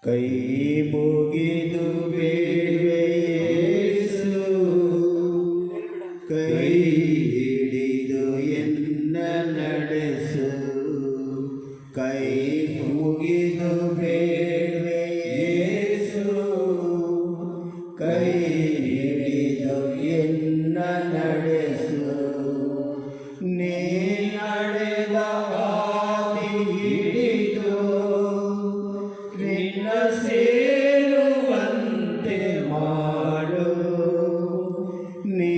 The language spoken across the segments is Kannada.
ಕೈ ಮುಗಿದು ಬೇಡುವೆ ಯೇಸು, ಕೈ ಹಿಡಿದು ಎನ್ನ ನಡೆಸು. ಕೈ ಮುಗಿದು ಬೇಡುವೆ ಯೇಸು, ಕೈ ಹಿಡಿದು ಎನ್ನ ನಡೆಸು. ನೀ ನಡೆದ ಹಾದಿ ಹಿಡಿದು ನಿನ್ನ ಸೇರುವಂತೆ ಮಾಡು. ನೀ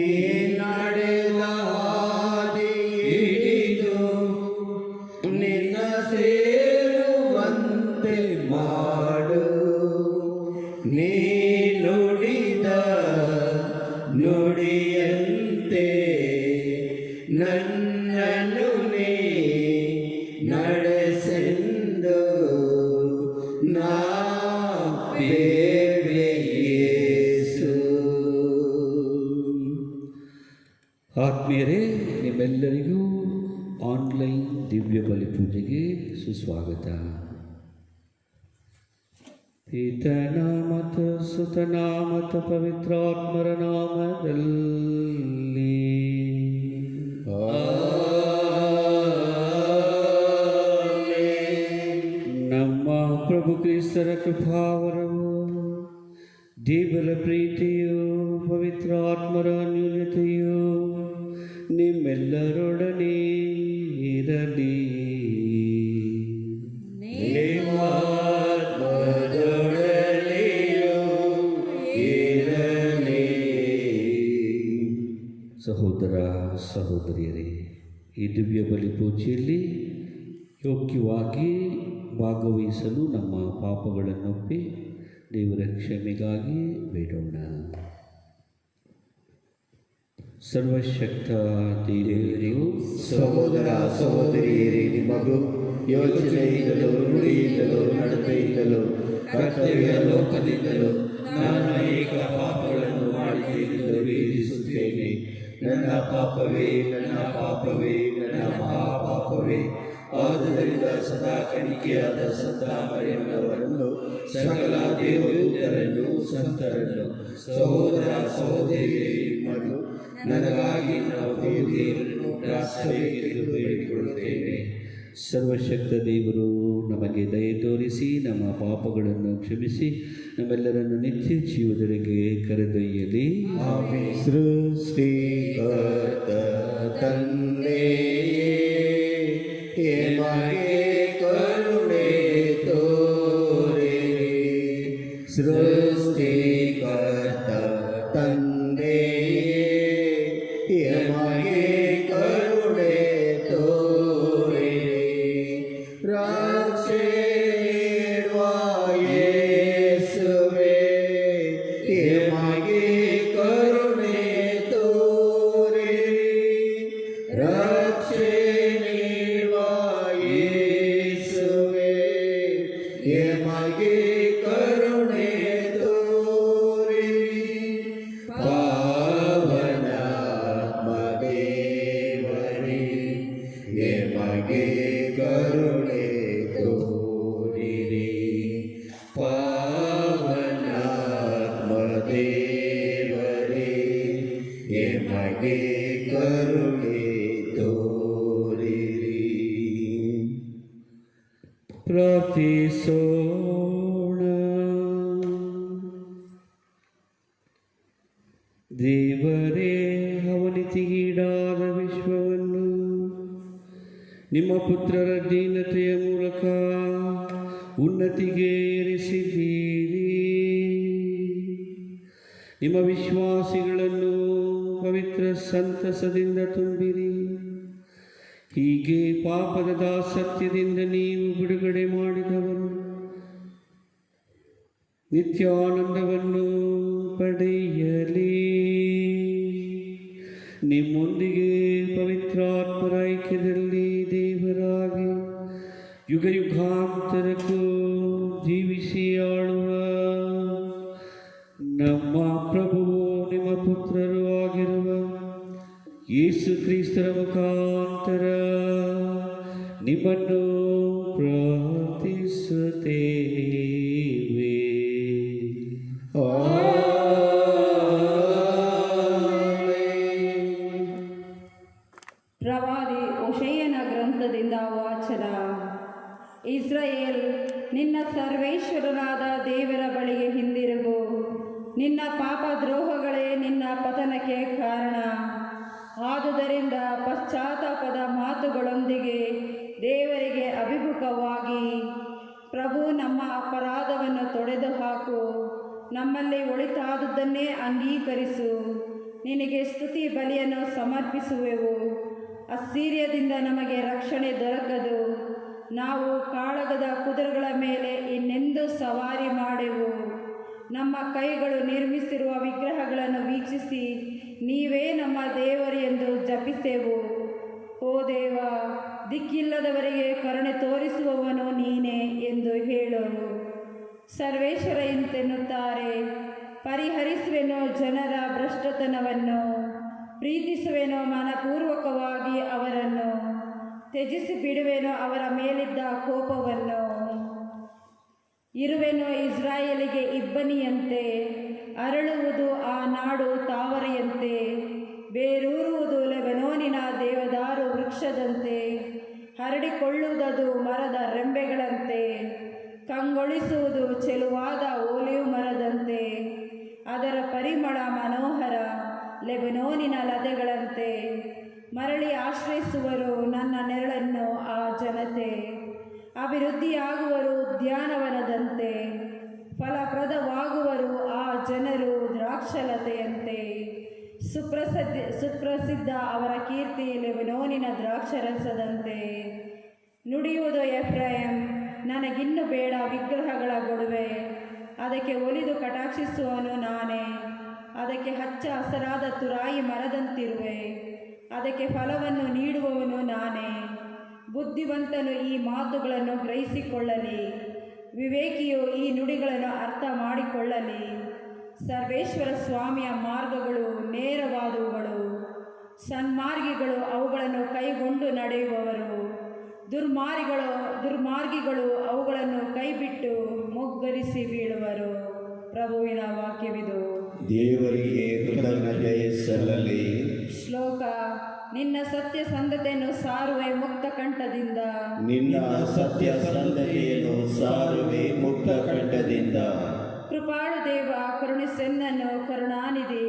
ನಡೆದ ಹಾದಿ ಹಿಡಿದು ನಿನ್ನ ಸೇರುವಂತೆ ಮಾಡು. ನೀ ನುಡಿದ ನುಡಿಯಂತೆ ನನ್ನನ್ನು ನೀ ನಡೆಸೆಂದು ನಾ ಬೇಡುವೆ ಯೇಸು. ಆತ್ಮೀಯರೇ, ನಿಮ್ಮೆಲ್ಲರಿಗೂ ಆನ್ಲೈನ್ ದಿವ್ಯ ಬಲಿ ಪೂಜೆಗೆ ಸುಸ್ವಾಗತ. ಪಿತನ ಮತ್ತು ಸುತನ ಮತ್ತು ಪವಿತ್ರಾತ್ಮರ ನಾಮದಲ್ಲಿ ನಮ್ಮ ಪ್ರಭು ಕ್ರಿಸ್ತರ ಕೃಪಾವರವು, ದೇವರ ಪ್ರೀತಿಯು, ಪವಿತ್ರಾತ್ಮರ ಅನ್ಯೋನ್ಯತೆಯು ನಿಮ್ಮೆಲ್ಲರೊಡನೆ ಇರಲಿ. ಸಹೋದರ ಸಹೋದರಿಯರೇ, ಈ ದಿವ್ಯ ಬಲಿ ಪೂಜೆಯಲ್ಲಿ ಯೋಗ್ಯವಾಗಿ ಭಾಗವಹಿಸಲು ನಮ್ಮ ಪಾಪಗಳನ್ನೊಪ್ಪಿ ದೇವರ ಕ್ಷಮೆಗಾಗಿ ಬೇಡೋಣ. ಸರ್ವಶಕ್ತ ದೇವರಿಗೂ ಸಹೋದರ ಸಹೋದರಿಯರೇ, ನಿಮಗೂ ಯೋಚನೆಯಿಂದಲೂ ನುಡಿಯಿಂದಲೂ ನಡತೆಯಿಂದಲೂ ಕರ್ತವ್ಯ ಲೋಕದಿಂದಲೂ ನಾನು ಅನೇಕ ಪಾಪಗಳನ್ನು ಮಾಡಿದ್ದೇನೆಂದು ವೇದಿಸುತ್ತೇನೆ. ನನ್ನ ಪಾಪವೇ, ನನ್ನ ಪಾಪವೇ, ನನ್ನ ಮಹಾಪಾಪವೇ. ಆದುದರಿಂದ ಸದಾ ಕಣಿಕೆಯಾದ ಸಂತ ಮರಿಯಮ್ಮನವರನ್ನು, ಸಕಲ ದೇವದೂತರನ್ನು, ಸಂತರನ್ನು, ಸಹೋದರ ಸಹೋದರಿಯರೇ, ನಿಮ್ಮನ್ನು ನನಗಾಗಿ ನಾವು ದೇವರನ್ನು ಪ್ರಾರ್ಥಿಸಬೇಕೆಂದು ಬೇಡಿಕೊಳ್ಳುತ್ತೇನೆ. ಸರ್ವಶಕ್ತ ದೇವರು ನಮಗೆ ದಯೆ ತೋರಿಸಿ ನಮ್ಮ ಪಾಪಗಳನ್ನು ಕ್ಷಮಿಸಿ ನಮ್ಮೆಲ್ಲರನ್ನು ನಿತ್ಯ ಜೀವದೊಳಗೆ ಕರೆದೊಯ್ಯಲಿ. ಸೃಷ್ಟಿಕರ್ತ ತಂದೆಯೇ, ನಮಗೆ ಕರುಣೆ ತೋರಿರಿ. ಸೃಷ್ಟಿಕರ್ತ ತಂದೆಯೇ, ನಮಗೆ ಕರುಣೆ ತೋರಿರಿ. ರಕ್ಷೆ ನೀಡುವ ಯೇಸುವೇ, ನಮಗೆ ಕರುಣೆ ತೋರಿರಿ. ರಕ್ಷೆ ನೀಡುವ ಯೇಸುವೇ, ನಮಗೆ ಕರುಣೆ ತೋರಿರಿ. ಪಾವನಾತ್ಮ ದೇವರೇ, ನಮಗೆ ಕರುಣೆ ತೋರಿರಿ. ಪಾವನಾತ್ಮ ದೇವರೇ, ನಮಗೆ ಕರುಣೆ ತೋರಿರಿ. ಪ್ರಾರ್ಥಿಸೋಣ. ದೇವರೇ, ಅವನತಿಗೀಡಾದ ವಿಶ್ವವನ್ನು ನಿಮ್ಮ ಪುತ್ರರ ದೀನತೆಯ ಮೂಲಕ ಉನ್ನತಿಗೆ ಏರಿಸಿದ್ದೀರಿ. ನಿಮ್ಮ ವಿಶ್ವಾಸಿಗಳನ್ನು ಪವಿತ್ರ ಸಂತಸದಿಂದ ತುಂಬಿರಿ. ಹೀಗೆ ಪಾಪದ ದಾಸತ್ಯದಿಂದ ನೀವು ಬಿಡುಗಡೆ ಮಾಡಿದವರು ನಿತ್ಯಾನಂದವನ್ನು ಪಡೆಯಲಿ. ನಿಮ್ಮೊಂದಿಗೆ ಪವಿತ್ರಾತ್ಮರ ಐಕ್ಯದಲ್ಲಿ ದೇವರಾಗಿ ಯುಗ ಯುಗಾಂತರಕ್ಕೂ ಜೀವಿಸಿ ಆಳುವ ನಮ್ಮ ಪ್ರಭುವು ನಿಮ್ಮ ಪುತ್ರರು ಆಗಿರುವ ಯೇಸು ಕ್ರಿಸ್ತರ ಮುಖಾಂತರ ನಿಮ್ಮನ್ನು ಪ್ರಾರ್ಥಿಸುತ್ತೇವೆ. ನಿನ್ನ ಸರ್ವೇಶ್ವರನಾದ ದೇವರ ಬಳಿಗೆ ಹಿಂದಿರುಗು. ನಿನ್ನ ಪಾಪ ದ್ರೋಹಗಳೇ ನಿನ್ನ ಪತನಕ್ಕೆ ಕಾರಣ. ಆದುದರಿಂದ ಪಶ್ಚಾತ್ತಾಪದ ಮಾತುಗಳೊಂದಿಗೆ ದೇವರಿಗೆ ಅಭಿಮುಖವಾಗಿ, ಪ್ರಭು ನಮ್ಮ ಅಪರಾಧವನ್ನು ತೊಡೆದು ಹಾಕು, ನಮ್ಮಲ್ಲಿ ಒಳಿತಾದುದನ್ನೇ ಅಂಗೀಕರಿಸು. ನಿನಗೆ ಸ್ತುತಿ ಬಲಿಯನ್ನು ಸಮರ್ಪಿಸುವೆವು. ಅಸ್ಸೀರಿಯದಿಂದ ನಮಗೆ ರಕ್ಷಣೆ ದೊರಕದು. ನಾವು ಕಾಳಗದ ಕುದುರೆಗಳ ಮೇಲೆ ಇನ್ನೆಂದೂ ಸವಾರಿ ಮಾಡೆವು. ನಮ್ಮ ಕೈಗಳು ನಿರ್ಮಿಸಿರುವ ವಿಗ್ರಹಗಳನ್ನು ವೀಕ್ಷಿಸಿ ನೀವೇ ನಮ್ಮ ದೇವರು ಎಂದು ಜಪಿಸೆವು. ಓ ದೇವ, ದಿಕ್ಕಿಲ್ಲದವರಿಗೆ ಕರುಣೆ ತೋರಿಸುವವನು ನೀನೇ ಎಂದು ಹೇಳು. ಸರ್ವೇಶ್ವರ ಇಂತೆನ್ನುತ್ತಾರೆ, ಪರಿಹರಿಸುವೆನೋ ಜನರ ಭ್ರಷ್ಟತನವನ್ನು, ಪ್ರೀತಿಸುವೆನೋ ಮನಪೂರ್ವಕವಾಗಿ ಅವರನ್ನು, ತ್ಯಜಿಸಿ ಬಿಡುವೆನೋ ಅವರ ಮೇಲಿದ್ದ ಕೋಪವನ್ನು. ಇರುವೆನೋ ಇಸ್ರಾಯೇಲಿಗೆ ಇಬ್ಬನಿಯಂತೆ, ಅರಳುವುದು ಆ ನಾಡು ತಾವರೆಯಂತೆ, ಬೇರೂರುವುದು ಲೆಬನೋನಿನ ದೇವದಾರು ವೃಕ್ಷದಂತೆ, ಹರಡಿಕೊಳ್ಳುವುದದು ಮರದ ರೆಂಬೆಗಳಂತೆ, ಕಂಗೊಳಿಸುವುದು ಚೆಲುವಾದ ಓಲಿವ್ ಮರದಂತೆ. ಅದರ ಪರಿಮಳ ಮನೋಹರ, ಲೆಬನೋನಿನ ಲತೆಗಳಂತೆ. ಮರಳಿ ಆಶ್ರಯಿಸುವರು ನನ್ನ ನೆರಳನ್ನು ಆ ಜನತೆ. ಅಭಿವೃದ್ಧಿಯಾಗುವರು ಉದ್ಯಾನವನದಂತೆ, ಫಲಪ್ರದವಾಗುವರು ಆ ಜನರು ದ್ರಾಕ್ಷಲತೆಯಂತೆ. ಸುಪ್ರಸಿದ್ಧ ಅವರ ಕೀರ್ತಿ ಲೆಬನೋನಿನ ದ್ರಾಕ್ಷರಸದಂತೆ. ನುಡಿಯುವುದು ಎಫ್ರಾಯಂ, ನನಗಿನ್ನು ಬೇಡ ವಿಗ್ರಹಗಳ ಗೊಡವೆ. ಅದಕ್ಕೆ ಒಲಿದು ಕಟಾಕ್ಷಿಸುವವನು ನಾನೇ. ಅದಕ್ಕೆ ಹಚ್ಚ ಹಸರಾದ ತುರಾಯಿ ಮರದಂತಿರುವೆ. ಅದಕ್ಕೆ ಫಲವನ್ನು ನೀಡುವವನು ನಾನೇ. ಬುದ್ಧಿವಂತನು ಈ ಮಾತುಗಳನ್ನು ಗ್ರಹಿಸಿಕೊಳ್ಳಲಿ, ವಿವೇಕಿಯು ಈ ನುಡಿಗಳನ್ನು ಅರ್ಥ ಮಾಡಿಕೊಳ್ಳಲಿ. ಸರ್ವೇಶ್ವರ ಸ್ವಾಮಿಯ ಮಾರ್ಗಗಳು ನೇರವಾದವುಗಳು, ಸನ್ಮಾರ್ಗಿಗಳು ಅವುಗಳನ್ನು ಕೈಗೊಂಡು ನಡೆಯುವವರು. ದುರ್ಮಾರ್ಗಿಗಳು ಅವುಗಳನ್ನು ಕೈಬಿಟ್ಟು ಮುಗ್ಗರಿಸಿ ಬೀಳುವರು. ಪ್ರಭುವಿನ ವಾಕ್ಯವಿದು. ದೇವರಿಗೆ ಕೃತಜ್ಞತೆ ಸಲ್ಲಲಿ. ಶ್ಲೋಕ. ನಿನ್ನ ಸತ್ಯಸಂಧತೆಯನ್ನು ಸಾರುವೆ ಮುಕ್ತ ಕಂಠದಿಂದ. ನಿನ್ನ ಸತ್ಯಸಂಧತೆಯನ್ನು ಸಾರುವೆ ಮುಕ್ತ ಕಂಠದಿಂದ. ಕೃಪಾಳು ದೇವ, ಕರುಣಿಸೆನ್ನನು ಕರುಣಾನಿಧಿ,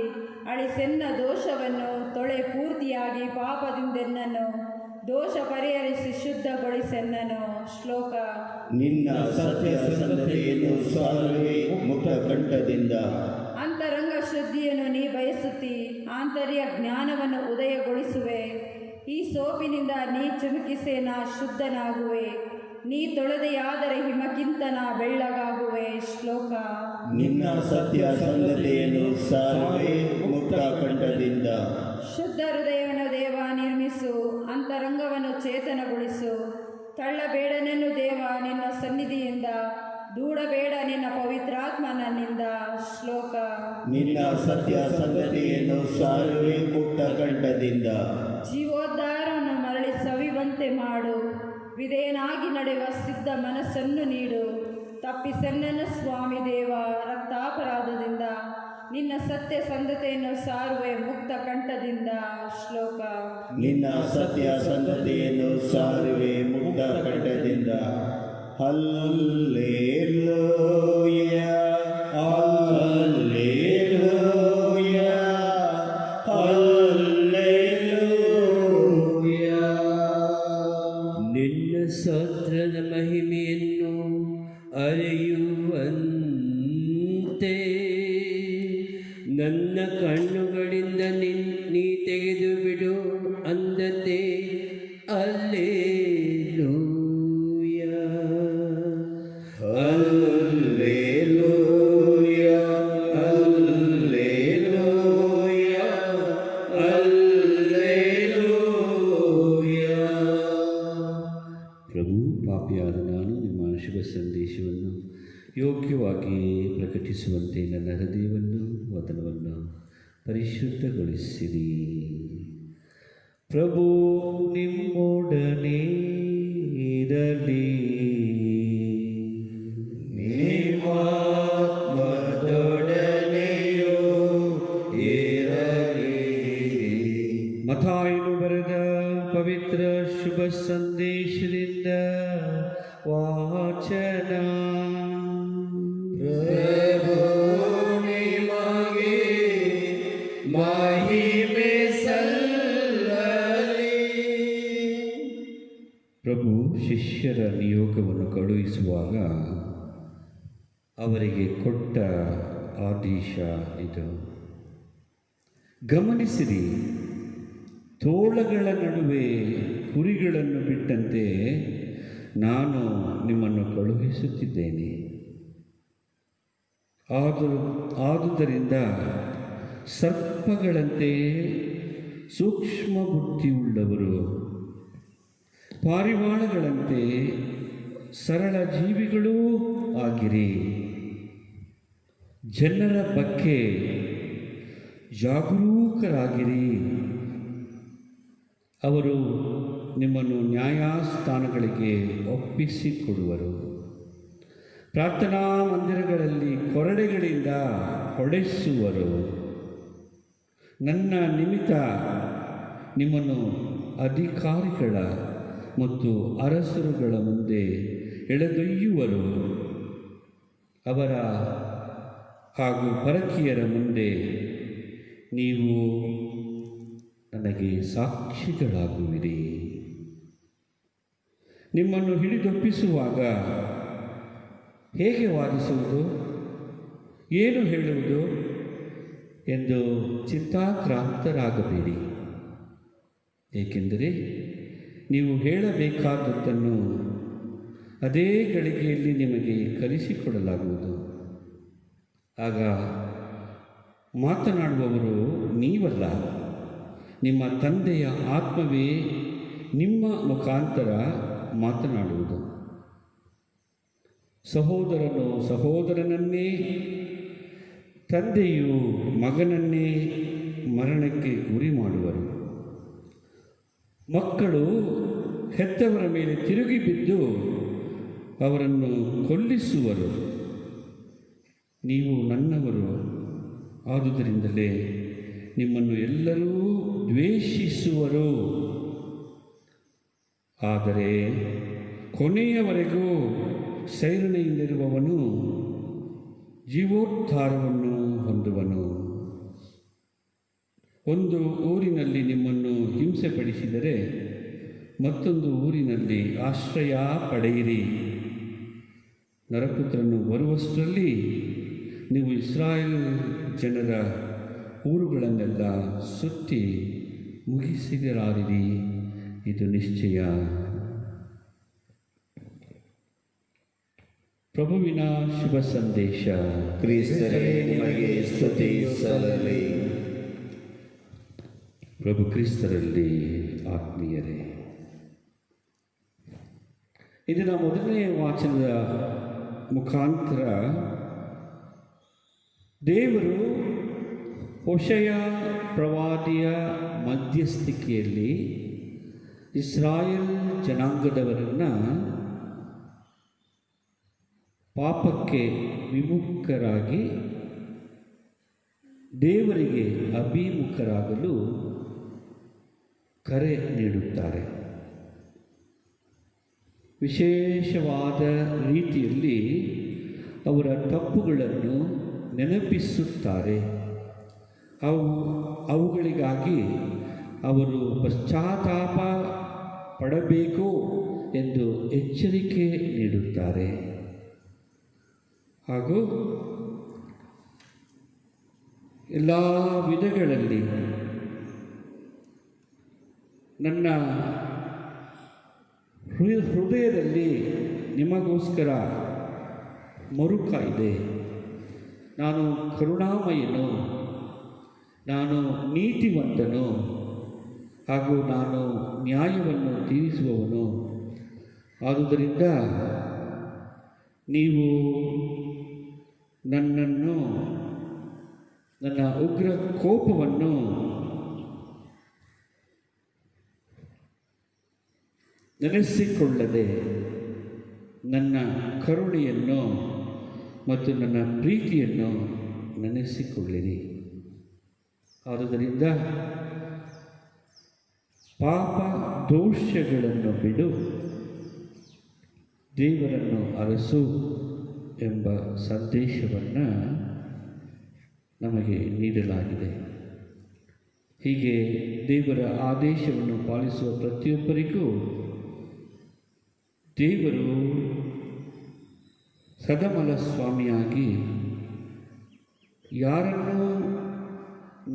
ಅಳಿಸೆನ್ನ ದೋಷವನ್ನು ತೊಳೆ ಪೂರ್ತಿಯಾಗಿ ಪಾಪದಿಂದೆನ್ನನು ದೋಷ ಪರಿಹರಿಸಿ ಶುದ್ಧಗೊಳಿಸೆನ್ನನು. ಶ್ಲೋಕ. ನಿನ್ನ ಸತ್ಯಸಂಧತೆಯನ್ನು ಸಾರುವೆ ಮುಕ್ತ ಕಂಠದಿಂದ. ಅಂತರಂಗ ಶುದ್ಧಿಯನ್ನು ನೀ ಬಯಸುತ್ತಿ, ಆಂತರ್ಯ ಜ್ಞಾನವನ್ನು ಉದಯಗೊಳಿಸುವೆ. ಈ ಸೋಪಿನಿಂದ ನೀ ಚುಮುಕಿಸೆ, ನಾ ಶುದ್ಧನಾಗುವೆ. ನೀ ತೊಳೆದೆಯಾದರೆ ಹಿಮಕ್ಕಿಂತ ನಾ ಬೆಳ್ಳಗಾಗುವೆ. ಶ್ಲೋಕ. ನಿನ್ನ ಸತ್ಯಸಂಧತೆಯನ್ನು ಸಾರುವೆ ಮುಕ್ತ ಕಂಠದಿಂದ. ಶುದ್ಧ ಹೃದಯವನ್ನು ದೇವ ನಿರ್ಮಿಸು, ಅಂತರಂಗವನ್ನು ಚೇತನಗೊಳಿಸು. ತಳ್ಳಬೇಡನೆನ್ನು ದೇವ ನಿನ್ನ ಸನ್ನಿಧಿಯಿಂದ, ದೂಡಬೇಡ ನಿನ್ನ ಪವಿತ್ರಾತ್ಮ ನನ್ನಿಂದ. ಶ್ಲೋಕ. ನಿನ್ನ ಸತ್ಯಸಂಧತೆಯನ್ನು ಸಾರುವೆ ಮುಕ್ತ ಕಂಠದಿಂದ. ಜೀವೋದ್ಧಾರವನ್ನು ಮರಳಿ ಸವಿವಂತೆ ಮಾಡು. ವಿಧೇಯನಾಗಿ ನಡೆಯುವ ಸಿದ್ಧ ಮನಸ್ಸನ್ನು ನೀಡು. ತಪ್ಪಿಸೆನ್ನನ್ನು ಸ್ವಾಮಿ ದೇವ ರಕ್ತಾಪರಾಧದಿಂದ. ನಿನ್ನ ಸತ್ಯಸಂಧತೆಯನ್ನು ಸಾರುವೆ ಮುಕ್ತ ಕಂಠದಿಂದ. ಶ್ಲೋಕ. ನಿನ್ನ ಸತ್ಯಸಂಧತೆಯನ್ನು ಸಾರುವೆ ಮುಕ್ತ ಕಂಠದಿಂದ. Hallelujah hallelujah hallelujah. ನಿನ್ನ ಸ್ತೋತ್ರದ ಮಹಿಮೆಯನ್ನು ಅರಿಯುವಂತೆ ನನ್ನ ಕಣ್ಣುಗಳಿಂದ ನೀ ತೆಗೆದು ಬಿಡು ಅಂದತೆ. Alleluia hallelujah hallelujah hallelujah. ಪ್ರಭು, ಪಾಪಿಯಾದ ನಾನು ನಿಮ್ಮ ಶುಭ ಸಂದೇಶವನ್ನು ಯೋಗ್ಯವಾಗಿ ಪ್ರಕಟಿಸುವಂತೆ ನನ್ನ ಹೃದಯವನ್ನು ವಚನವನ್ನು ಪರಿಶುದ್ಧಗೊಳಿಸಿರಿ. ಪ್ರಭು ನಿಮ್ಮೊಡನೆ ಇರಲಿ. ನಿಮ್ಮಾತ್ಮದೊಡನೆಯೂ ಇರಲಿ. ಮತ್ತಾಯನು ಬರೆದ ಪವಿತ್ರ ಶುಭ ಸಂದೇಶದಿಂದ ವಾಚನ. ಶಿಷ್ಯರ ನಿಯೋಗವನ್ನು ಕಳುಹಿಸುವಾಗ ಅವರಿಗೆ ಕೊಟ್ಟ ಆದೇಶ ಇದು: ಗಮನಿಸಿರಿ, ತೋಳಗಳ ನಡುವೆ ಕುರಿಗಳನ್ನು ಬಿಟ್ಟಂತೆ ನಾನು ನಿಮ್ಮನ್ನು ಕಳುಹಿಸುತ್ತಿದ್ದೇನೆ. ಆದುದರಿಂದ ಸರ್ಪಗಳಂತೆ ಸೂಕ್ಷ್ಮ ಬುದ್ಧಿಯುಳ್ಳವರು, ಪಾರಿವಾಳಗಳಂತೆ ಸರಳ ಜೀವಿಗಳೂ ಆಗಿರಿ. ಜನರ ಬಗ್ಗೆ ಜಾಗರೂಕರಾಗಿರಿ. ಅವರು ನಿಮ್ಮನ್ನು ನ್ಯಾಯಸ್ಥಾನಗಳಿಗೆ ಒಪ್ಪಿಸಿಕೊಡುವರು. ಪ್ರಾರ್ಥನಾ ಮಂದಿರಗಳಲ್ಲಿ ಕೊರಡೆಗಳಿಂದ ಹೊಡೆಸುವರು. ನನ್ನ ನಿಮಿತ್ತ ನಿಮ್ಮನ್ನು ಅಧಿಕಾರಿಗಳ ಮತ್ತು ಅರಸರುಗಳ ಮುಂದೆ ಎಳೆದೊಯ್ಯುವರು. ಅವರ ಹಾಗೂ ಪರಕೀಯರ ಮುಂದೆ ನೀವು ನನಗೆ ಸಾಕ್ಷಿಗಳಾಗುವಿರಿ. ನಿಮ್ಮನ್ನು ಹಿಡಿದೊಪ್ಪಿಸುವಾಗ ಹೇಗೆ ವಾದಿಸುವುದು, ಏನು ಹೇಳುವುದು ಎಂದು ಚಿಂತಾಕ್ರಾಂತರಾಗಬೇಡಿ. ಏಕೆಂದರೆ ನೀವು ಹೇಳಬೇಕಾದದ್ದನ್ನು ಅದೇ ಗಳಿಗೆಯಲ್ಲಿ ನಿಮಗೆ ಕಲಿಸಿಕೊಡಲಾಗುವುದು. ಆಗ ಮಾತನಾಡುವವರು ನೀವಲ್ಲ, ನಿಮ್ಮ ತಂದೆಯ ಆತ್ಮವೇ ನಿಮ್ಮ ಮುಖಾಂತರ ಮಾತನಾಡುವುದು. ಸಹೋದರನು ಸಹೋದರನನ್ನೇ, ತಂದೆಯು ಮಗನನ್ನೇ ಮರಣಕ್ಕೆ ಗುರಿ ಮಾಡುವರು. ಮಕ್ಕಳು ಹೆತ್ತವರ ಮೇಲೆ ತಿರುಗಿ ಬಿದ್ದು ಅವರನ್ನು ಕೊಲ್ಲಿಸುವರು. ನೀವು ನನ್ನವರು, ಆದುದರಿಂದಲೇ ನಿಮ್ಮನ್ನು ಎಲ್ಲರೂ ದ್ವೇಷಿಸುವರು. ಆದರೆ ಕೊನೆಯವರೆಗೂ ಸೈರಣೆಯಿಂದಿರುವವನು ಜೀವೋದ್ಧಾರವನ್ನು ಹೊಂದುವನು. ಒಂದು ಊರಿನಲ್ಲಿ ನಿಮ್ಮನ್ನು ಹಿಂಸೆಪಡಿಸಿದರೆ ಮತ್ತೊಂದು ಊರಿನಲ್ಲಿ ಆಶ್ರಯ ಪಡೆಯಿರಿ. ನರಪುತ್ರನು ಬರುವಷ್ಟರಲ್ಲಿ ನೀವು ಇಸ್ರಾಯೇಲ್ ಜನರ ಊರುಗಳನ್ನೆಲ್ಲ ಸುತ್ತಿ ಮುಗಿಸಿದರಾರಿರಿ. ಇದು ನಿಶ್ಚಯ. ಪ್ರಭುವಿನ ಶುಭ ಸಂದೇಶ. ಕ್ರಿಸ್ತರೇ, ನಿಮಗೆ ಸ್ತುತಿ ಸಲ್ಲಲಿ. ಪ್ರಭು ಕ್ರಿಸ್ತರಲ್ಲಿ ಆತ್ಮೀಯರೇ, ಇದರ ಮೊದಲನೇ ವಾಚನದ ಮುಖಾಂತರ ದೇವರು ಹೋಶೇಯ ಪ್ರವಾದಿಯ ಮಧ್ಯಸ್ಥಿಕೆಯಲ್ಲಿ ಇಸ್ರಾಯೇಲ್ ಜನಾಂಗದವರನ್ನು ಪಾಪಕ್ಕೆ ವಿಮುಖರಾಗಿ ದೇವರಿಗೆ ಅಭಿಮುಖರಾಗಲು ಕರೆ ನೀಡುತ್ತಾರೆ. ವಿಶೇಷವಾದ ರೀತಿಯಲ್ಲಿ ಅವರ ತಪ್ಪುಗಳನ್ನು ನೆನಪಿಸುತ್ತಾರೆ. ಅವುಗಳಿಗಾಗಿ ಅವರು ಪಶ್ಚಾತ್ತಾಪ ಪಡಬೇಕು ಎಂದು ಎಚ್ಚರಿಕೆ ನೀಡುತ್ತಾರೆ. ಹಾಗೂ ಎಲ್ಲ ವಿಧಗಳಲ್ಲಿ ನನ್ನ ಹೃದಯದಲ್ಲಿ ನಿಮಗೋಸ್ಕರ ಮರುಕ ಇದೆ. ನಾನು ಕರುಣಾಮಯನು, ನಾನು ನೀತಿವಂತನು, ಹಾಗೂ ನಾನು ನ್ಯಾಯವನ್ನು ತೀರಿಸುವವನು. ಆದುದರಿಂದ ನೀವು ನನ್ನನ್ನು, ನನ್ನ ಉಗ್ರ ಕೋಪವನ್ನು ನೆನೆಸಿಕೊಳ್ಳದೆ ನನ್ನ ಕರುಣೆಯನ್ನು ಮತ್ತು ನನ್ನ ಪ್ರೀತಿಯನ್ನು ನೆನೆಸಿಕೊಳ್ಳಿರಿ. ಆದುದರಿಂದ ಪಾಪ ದೋಷಗಳನ್ನು ಬಿಡು, ದೇವರನ್ನು ಅರಸು ಎಂಬ ಸಂದೇಶವನ್ನು ನಮಗೆ ನೀಡಲಾಗಿದೆ. ಹೀಗೆ ದೇವರ ಆದೇಶವನ್ನು ಪಾಲಿಸುವ ಪ್ರತಿಯೊಬ್ಬರಿಗೂ ದೇವರು ಸದಮಲ ಸ್ವಾಮಿಯಾಗಿ ಯಾರನ್ನೂ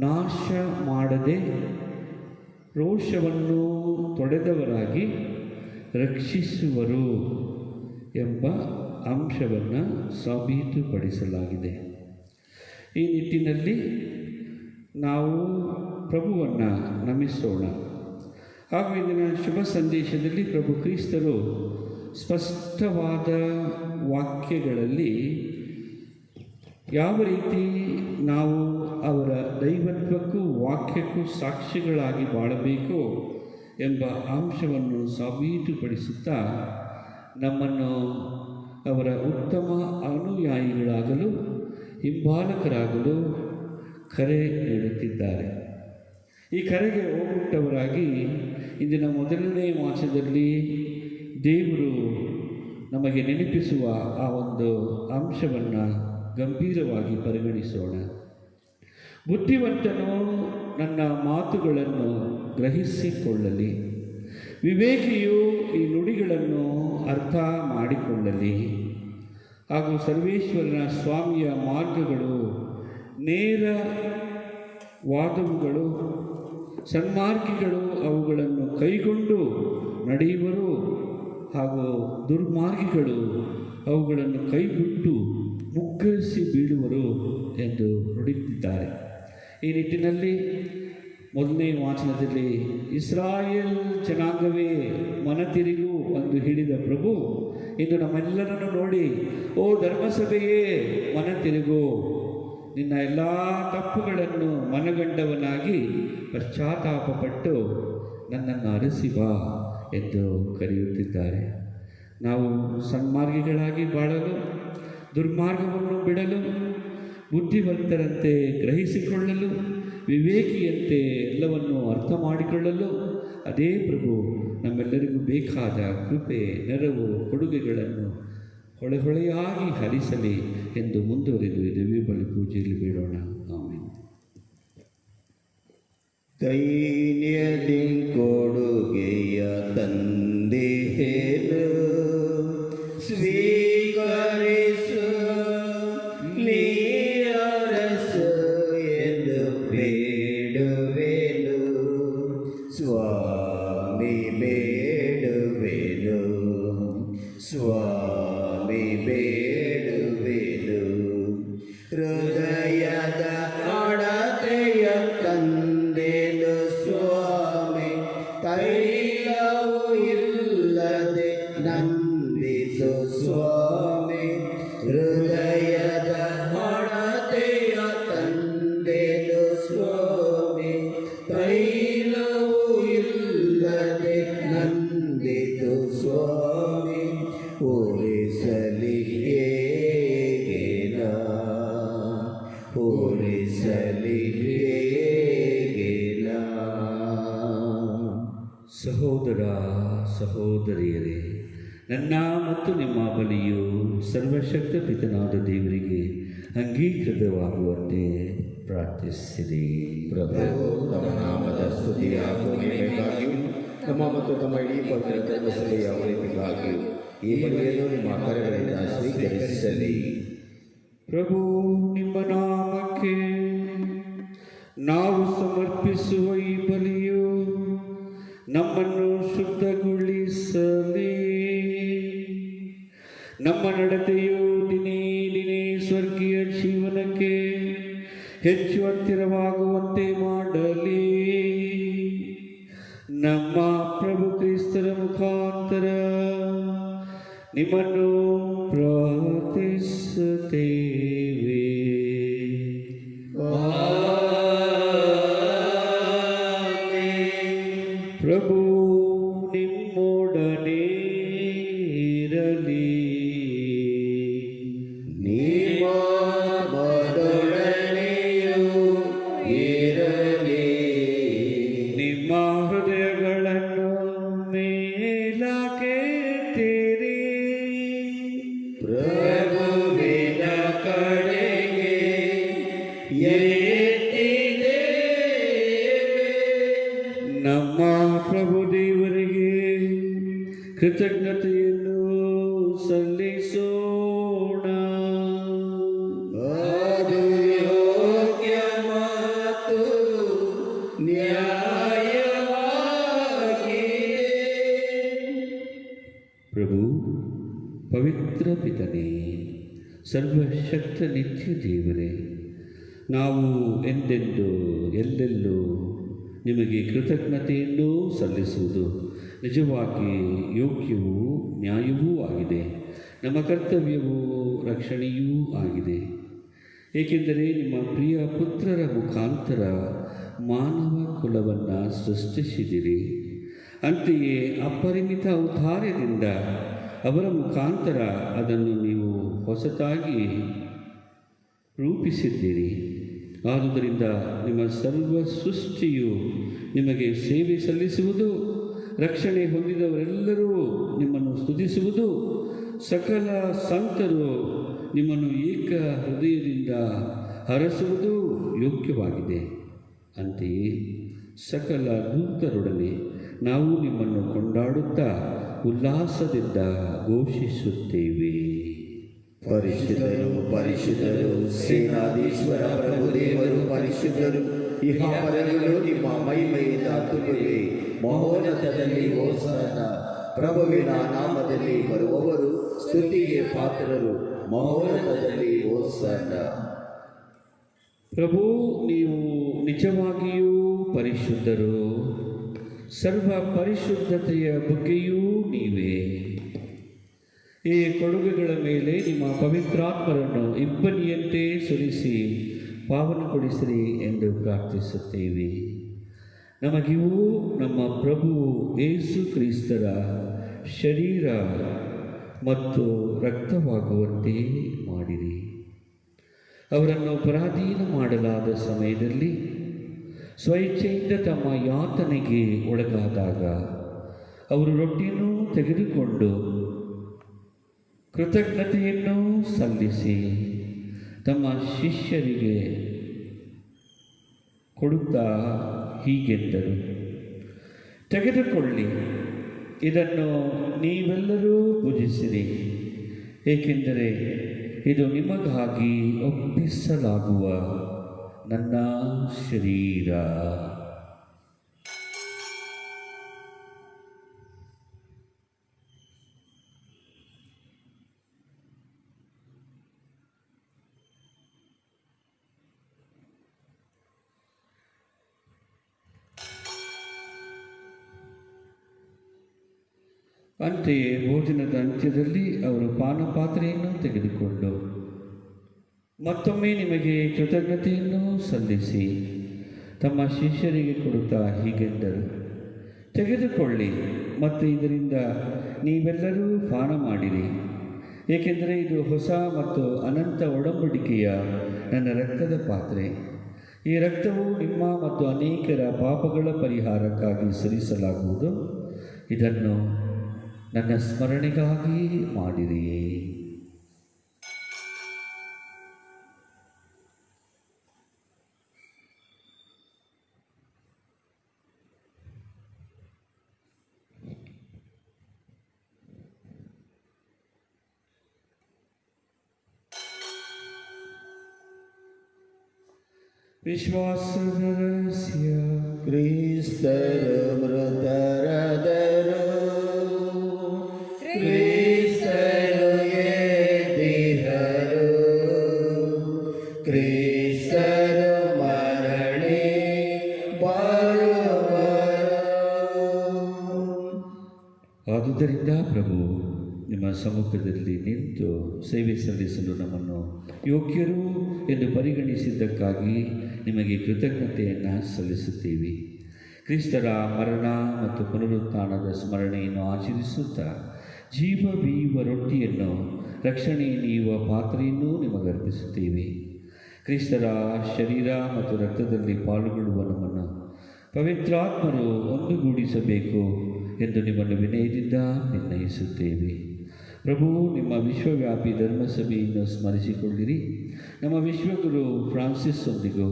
ನಾಶ ಮಾಡದೆ ರೋಷವನ್ನು ತೊಡೆದವರಾಗಿ ರಕ್ಷಿಸುವರು ಎಂಬ ಅಂಶವನ್ನು ಸಾಬೀತುಪಡಿಸಲಾಗಿದೆ. ಈ ನಿಟ್ಟಿನಲ್ಲಿ ನಾವು ಪ್ರಭುವನ್ನು ನಮಿಸೋಣ. ಹಾಗೂ ಇಂದಿನ ಶುಭ ಸಂದೇಶದಲ್ಲಿ ಪ್ರಭು ಕ್ರಿಸ್ತರು ಸ್ಪಷ್ಟವಾದ ವಾಕ್ಯಗಳಲ್ಲಿ ಯಾವ ರೀತಿ ನಾವು ಅವರ ದೈವತ್ವಕ್ಕೂ ವಾಕ್ಯಕ್ಕೂ ಸಾಕ್ಷಿಗಳಾಗಿ ಬಾಳಬೇಕು ಎಂಬ ಅಂಶವನ್ನು ಸಾಬೀತುಪಡಿಸುತ್ತಾ ನಮ್ಮನ್ನು ಅವರ ಉತ್ತಮ ಅನುಯಾಯಿಗಳಾಗಲು ಹಿಂಬಾಲಕರಾಗಲು ಕರೆ ನೀಡುತ್ತಿದ್ದಾರೆ. ಈ ಕರೆಗೆ ಹೋಗುತ್ತವರಾಗಿ ಇಂದಿನ ಮೊದಲನೇ ಮಾಸದಲ್ಲಿ ದೇವರು ನಮಗೆ ನೆನಪಿಸುವ ಆ ಒಂದು ಅಂಶವನ್ನು ಗಂಭೀರವಾಗಿ ಪರಿಗಣಿಸೋಣ. ಬುದ್ಧಿವಂತನು ನನ್ನ ಮಾತುಗಳನ್ನು ಗ್ರಹಿಸಿಕೊಳ್ಳಲಿ, ವಿವೇಕಿಯು ಈ ನುಡಿಗಳನ್ನು ಅರ್ಥ ಮಾಡಿಕೊಳ್ಳಲಿ. ಹಾಗೂ ಸರ್ವೇಶ್ವರನ ಸ್ವಾಮಿಯ ಮಾರ್ಗಗಳು ನೇರವಾದವುಗಳು, ಸನ್ಮಾರ್ಗಿಗಳು ಅವುಗಳನ್ನು ಕೈಗೊಂಡು ನಡೆಯುವರು, ಹಾಗೂ ದುರ್ಮಾರ್ಗಿಗಳು ಅವುಗಳನ್ನು ಕೈಬಿಟ್ಟು ಮುಗ್ಗರಿಸಿ ಬೀಳುವರು ಎಂದು ನುಡಿದಿದ್ದಾರೆ. ಈ ನಿಟ್ಟಿನಲ್ಲಿ ಮೊದಲನೇ ವಾಚನದಲ್ಲಿ ಇಸ್ರಾಯೇಲ್ ಜನಾಂಗವೇ ಮನತಿರಿಗು ಎಂದು ಹೇಳಿದ ಪ್ರಭು ಇಂದು ನಮ್ಮೆಲ್ಲರನ್ನು ನೋಡಿ, ಓ ಧರ್ಮಸಭೆಯೇ ಮನತಿರುಗು, ನಿನ್ನ ಎಲ್ಲ ತಪ್ಪುಗಳನ್ನು ಮನಗಂಡವನಾಗಿ ಪಶ್ಚಾತ್ತಾಪಪಟ್ಟು ನನ್ನನ್ನು ಅರಸಿ ಬಾ ಎಂದು ಕರೆಯುತ್ತಿದ್ದಾರೆ. ನಾವು ಸನ್ಮಾರ್ಗಿಗಳಾಗಿ ಬಾಳಲು, ದುರ್ಮಾರ್ಗವನ್ನು ಬಿಡಲು, ಬುದ್ಧಿವಂತರಂತೆ ಗ್ರಹಿಸಿಕೊಳ್ಳಲು, ವಿವೇಕಿಯಂತೆ ಎಲ್ಲವನ್ನು ಅರ್ಥ ಮಾಡಿಕೊಳ್ಳಲು ಅದೇ ಪ್ರಭು ನಮ್ಮೆಲ್ಲರಿಗೂ ಬೇಕಾದ ಕೃಪೆ, ನೆರವು, ಕೊಡುಗೆಗಳನ್ನು ಹೊಳೆಯಾಗಿ ಹರಿಸಲಿ ಎಂದು ಮುಂದುವರಿದು ದಿವ್ಯ ಬಲಿ ಪೂಜೆಯಲ್ಲಿ ಬೇಡೋಣ. ಆಮೇಲೆ ದೈನ್ಯದಿ ಕೊಡುಗೆಯ ತಂದೆಯೇನು ಸ್ವೀಕರಿಸು, ನೀರಸು ಎಂದು ಬೇಡುವೆನು ಸ್ವಾಮಿ, ಬೇಡುವೆನು ಸ್ವಾಮಿ, ಬೇಡುವೆನು. ಹೃದಯದ ಅಳತೆಯ ತಂದೆನು ಸ್ವಾಮಿ, ತೈಲವು ಇಲ್ಲದೆ ನಂದಿಸು ಸ್ವಾಮಿ. ಹೃದಯದ ಅಳತೆಯ ತಂದೆನು ಸ್ವಾಮಿ, ತೈಲವು ಇಲ್ಲದೆ ನಂದಿಸು ಸ್ವಾಮಿ. ಹೋಲಿಸಲಿ ಹೇಗೆನ, ಹೋಲಿಸಲಿ ಹೇಗೆನ. ಸಹೋದರ ಸಹೋದರಿಯರೇ, ನನ್ನ ಮತ್ತು ನಿಮ್ಮ ಬಲಿಯು ಸರ್ವಶಕ್ತ ಪಿತನಾದ ದೇವರಿಗೆ ಅಂಗೀಕೃತವಾಗುವಂತೆ ಪ್ರಾರ್ಥಿಸಿರಿ. ಪ್ರಭು ತಮ್ಮ ನಾಮದ ಸ್ತುತಿಯ ಮಹಿಮೆಗಾಗಿಯೂ ನಮ್ಮ ಮತ್ತು ತಮ್ಮ ಇಡೀ ಪವಿತ್ರ ಧರ್ಮಸಭೆಯ ಉಳಿವಿಗಾಗಿಯೂ ಈ ಬಲಿಯನ್ನು ನಿಮ್ಮ ಕರೆಗಳಿಂದ ಸ್ವೀಕರಿಸಲಿ. ಪ್ರಭು, ನಿಮ್ಮ ನಾಮಕ್ಕೆ ನಾವು ಸಮರ್ಪಿಸುವ ಈ ಬಲಿಯು ನಮ್ಮನ್ನು ಶುದ್ಧಗೊಳಿಸಲಿ. ನಮ್ಮ ನಡತೆಯು ದಿನೇ ದಿನೇ ಸ್ವರ್ಗೀಯ ಜೀವನಕ್ಕೆ ಹೆಚ್ಚು ಹತ್ತಿರವಾಗುವಂತೆ ಮಾಡಲಿ. ನಮ್ಮ ಪ್ರಭು ಕ್ರಿಸ್ತರ ಮುಖಾಂತರ ನಿಮ್ಮನ್ನು ಪ್ರಾರ್ಥಿಸುತ್ತೇವೆ. ಪ್ರಭು ನಿಮ್ಮೊಡನೆ ಇರಲಿ. ನಿಮ್ಮ ಮೊದಲನೆಯೂ ಇರಲಿ. ನಿಮ್ಮ ಹೃದಯಗಳನ್ನು ಮೇಲಕ್ಕೆತ್ತಿರಿ. ಪ್ರಭುವಿನ ಕಡೆಗೆ ಎತ್ತಿದ್ದೇವೆ. ನಮ್ಮ ಪ್ರಭು ದೇವರಿಗೆ ಕೃತಜ್ಞತೆಯನ್ನು ಸರ್ವಶಕ್ತ ನಿತ್ಯ ದೇವರೇ, ನಾವು ಎಂದೆಂದು ಎಲ್ಲೆಲ್ಲೂ ನಿಮಗೆ ಕೃತಜ್ಞತೆಯನ್ನು ಸಲ್ಲಿಸುವುದು ನಿಜವಾಗಿ ಯೋಗ್ಯವೂ ನ್ಯಾಯವೂ ಆಗಿದೆ. ನಮ್ಮ ಕರ್ತವ್ಯವೂ ರಕ್ಷಣೆಯೂ ಆಗಿದೆ. ಏಕೆಂದರೆ ನಿಮ್ಮ ಪ್ರಿಯ ಪುತ್ರರ ಮುಖಾಂತರ ಮಾನವ ಕುಲವನ್ನು ಸೃಷ್ಟಿಸಿದಿರಿ. ಅಂತೆಯೇ ಅಪರಿಮಿತ ಔದಾರ್ಯದಿಂದ ಅವರ ಮುಖಾಂತರ ಅದನ್ನು ನೀವು ಹೊಸತಾಗಿ ರೂಪಿಸಿದ್ದೀರಿ. ಆದುದರಿಂದ ನಿಮ್ಮ ಸರ್ವ ಸೃಷ್ಟಿಯು ನಿಮಗೆ ಸೇವೆ ಸಲ್ಲಿಸುವುದು, ರಕ್ಷಣೆ ಹೊಂದಿದವರೆಲ್ಲರೂ ನಿಮ್ಮನ್ನು ಸ್ತುತಿಸುವುದು, ಸಕಲ ಸಂತರು ನಿಮ್ಮನ್ನು ಏಕ ಹೃದಯದಿಂದ ಹರಸುವುದು ಯೋಗ್ಯವಾಗಿದೆ. ಅಂತೆಯೇ ಸಕಲ ದೂತರೊಡನೆ ನಾವು ನಿಮ್ಮನ್ನು ಕೊಂಡಾಡುತ್ತಾ ಉಲ್ಲಾಸದಿಂದ ಘೋಷಿಸುತ್ತೇವೆ. ಪರಿಶುದ್ಧರು ಪರಿಶುದ್ಧರು ಸೇನಾಧೀಶ್ವರ ಪ್ರಭುದೇವರು ಪರಿಶುದ್ಧರು. ಇಹಾಪರಗಳು ನಿಮ್ಮ ಮಹಿಮೆಯಿಂದ ತುಂಬಿವೆ. ಮಹೋನ್ನತದಲ್ಲಿ ಹೋಸನ್ನ. ಪ್ರಭುವಿನ ನಾಮದಲ್ಲಿ ಬರುವವರು ಸ್ತುತಿಗೆ ಪಾತ್ರರು. ಮಹೋನ್ನತದಲ್ಲಿ ಹೋಸನ್ನ. ಪ್ರಭು, ನೀವು ನಿಜವಾಗಿಯೂ ಪರಿಶುದ್ಧರು. ಸರ್ವ ಪರಿಶುದ್ಧತೆಯ ಬಗ್ಗೆಯೂ ನೀವೇ. ಈ ಕೊಡುಗೆಗಳ ಮೇಲೆ ನಿಮ್ಮ ಪವಿತ್ರಾತ್ಮರನ್ನು ಇಬ್ಬನಿಯಂತೆ ಸುರಿಸಿ ಪಾವನಗೊಳಿಸಿರಿ ಎಂದು ಪ್ರಾರ್ಥಿಸುತ್ತೇವೆ. ನಮಗಿವು ನಮ್ಮ ಪ್ರಭು ಯೇಸು ಕ್ರಿಸ್ತರ ಶರೀರ ಮತ್ತು ರಕ್ತವಾಗುವಂತೆ ಮಾಡಿರಿ. ಅವರನ್ನು ಪರಾಧೀನ ಮಾಡಲಾದ ಸಮಯದಲ್ಲಿ ಸ್ವಇಚ್ಛೆಯಿಂದ ತಮ್ಮ ಯಾತನೆಗೆ ಒಳಗಾದಾಗ ಅವರು ರೊಟ್ಟಿಯನ್ನು ತೆಗೆದುಕೊಂಡು ಕೃತಜ್ಞತೆಯನ್ನು ಸಲ್ಲಿಸಿ ತಮ್ಮ ಶಿಷ್ಯರಿಗೆ ಕೊಡುತ್ತಾ ಹೀಗೆಂದರು, ತೆಗೆದುಕೊಳ್ಳಿ, ಇದನ್ನು ನೀವೆಲ್ಲರೂ ಭುಜಿಸಿರಿ, ಏಕೆಂದರೆ ಇದು ನಿಮಗಾಗಿ ಒಪ್ಪಿಸಲಾಗುವ ನನ್ನ ಶರೀರ. ಅಂತೆಯೇ ಭೋಜನದ ಅಂತ್ಯದಲ್ಲಿ ಅವರು ಪಾನಪಾತ್ರೆಯನ್ನು ತೆಗೆದುಕೊಂಡು ಮತ್ತೊಮ್ಮೆ ನಿಮಗೆ ಕೃತಜ್ಞತೆಯನ್ನು ಸಲ್ಲಿಸಿ ತಮ್ಮ ಶಿಷ್ಯರಿಗೆ ಕೊಡುತ್ತಾ ಹೀಗೆಂದರು, ತೆಗೆದುಕೊಳ್ಳಿ ಮತ್ತು ಇದರಿಂದ ನೀವೆಲ್ಲರೂ ಪಾನ ಮಾಡಿರಿ, ಏಕೆಂದರೆ ಇದು ಹೊಸ ಮತ್ತು ಅನಂತ ಒಡಂಬಡಿಕೆಯ ನನ್ನ ರಕ್ತದ ಪಾತ್ರೆ. ಈ ರಕ್ತವು ನಿಮ್ಮ ಮತ್ತು ಅನೇಕರ ಪಾಪಗಳ ಪರಿಹಾರಕ್ಕಾಗಿ ಸುರಿಸಲಾಗುವುದು. ಇದನ್ನು ನನ್ನ ಸ್ಮರಣೆಗಾಗಿ ಮಾಡಿರಿ. ವಿಶ್ವಾಸದ ರಹಸ್ಯ. ಕ್ರಿಸ್ತರ ಮೃತರಾದರು, ಕ್ರಿಸ್ತರು ಎದ್ದಿಹರು, ಕ್ರಿಸ್ತರು ಮರಳಿ ಬರುವರು. ಆದುದರಿಂದ ಪ್ರಭು, ನಿಮ್ಮ ಸಮ್ಮುಖದಲ್ಲಿ ನಿಂತು ಸೇವೆ ಸಲ್ಲಿಸಲು ನಮ್ಮನ್ನು ಯೋಗ್ಯರು ಎಂದು ಪರಿಗಣಿಸಿದ್ದಕ್ಕಾಗಿ ನಿಮಗೆ ಕೃತಜ್ಞತೆಯನ್ನು ಸಲ್ಲಿಸುತ್ತೇವೆ. ಕ್ರಿಸ್ತರ ಮರಣ ಮತ್ತು ಪುನರುತ್ಥಾನದ ಸ್ಮರಣೆಯನ್ನು ಆಚರಿಸುತ್ತಾ ಜೀವ ರೊಟ್ಟಿಯನ್ನು, ರಕ್ಷಣೆ ನೀಡುವ ಪಾತ್ರೆಯನ್ನು ನಿಮಗರ್ಪಿಸುತ್ತೇವೆ. ಕ್ರಿಸ್ತರ ಶರೀರ ಮತ್ತು ರಕ್ತದಲ್ಲಿ ಪಾಲ್ಗೊಳ್ಳುವ ನಮ್ಮನ್ನು ಪವಿತ್ರಾತ್ಮರು ಒಂದುಗೂಡಿಸಬೇಕು ಎಂದು ನಿಮ್ಮನ್ನು ವಿನಯದಿಂದ ನಿರ್ಣಯಿಸುತ್ತೇವೆ. ಪ್ರಭು, ನಿಮ್ಮ ವಿಶ್ವವ್ಯಾಪಿ ಧರ್ಮಸಭೆಯನ್ನು ಸ್ಮರಿಸಿಕೊಳ್ಳಿರಿ. ನಮ್ಮ ವಿಶ್ವಗುರು ಫ್ರಾನ್ಸಿಸ್ ಒಂದಿಗೂ,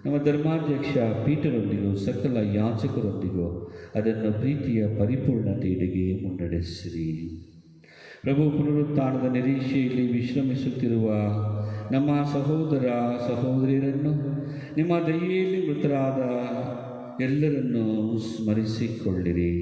ನಮ್ಮ ಧರ್ಮಾಧ್ಯಕ್ಷ ಪೀಟರೊಂದಿಗೂ, ಸಕಲ ಯಾಚಕರೊಂದಿಗೂ ಅದನ್ನು ಪ್ರೀತಿಯ ಪರಿಪೂರ್ಣತೆಯೆಡೆಗೆ ಮುನ್ನಡೆಸಿರಿ. ಪ್ರಭು, ಪುನರುತ್ಥಾನದ ನಿರೀಕ್ಷೆಯಲ್ಲಿ ವಿಶ್ರಮಿಸುತ್ತಿರುವ ನಮ್ಮ ಸಹೋದರ ಸಹೋದರಿಯರನ್ನು, ನಿಮ್ಮ ದಯೆಯಲ್ಲಿ ಮೃತರಾದ ಎಲ್ಲರನ್ನೂ ಸ್ಮರಿಸಿಕೊಳ್ಳಿರಿ.